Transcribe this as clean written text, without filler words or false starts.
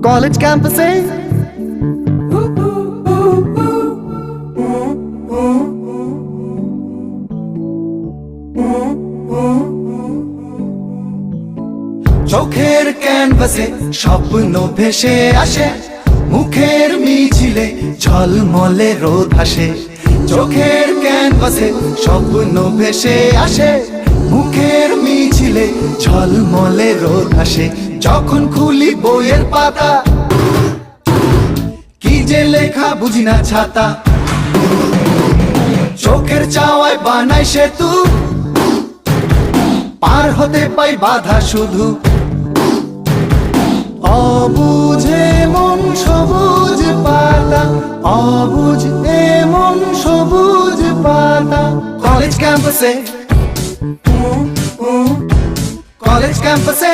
College ক্যাম্পাসে চোখের ক্যানভাসে স্বপ্ন ভেসে আসে, মুখের মিছিলে ঝলমলে রোদ আসে। চোখের ক্যানভাসে স্বপ্ন ভেসে আসে, মুখের মিছিলে ঝলমলে রোদ আসে। যখন খুলি বইয়ের পাতা, কি যে লেখা বুঝি না ছাতা। চোখের চাওয়ায় বানাই সেতু, পার হতে পাই বাধা শুধু। অবুঝে মন সবুজ পাতা, অবুঝ এমন সবুজ পাতা। কলেজ ক্যাম্পাসে, কলেজ ক্যাম্পাসে।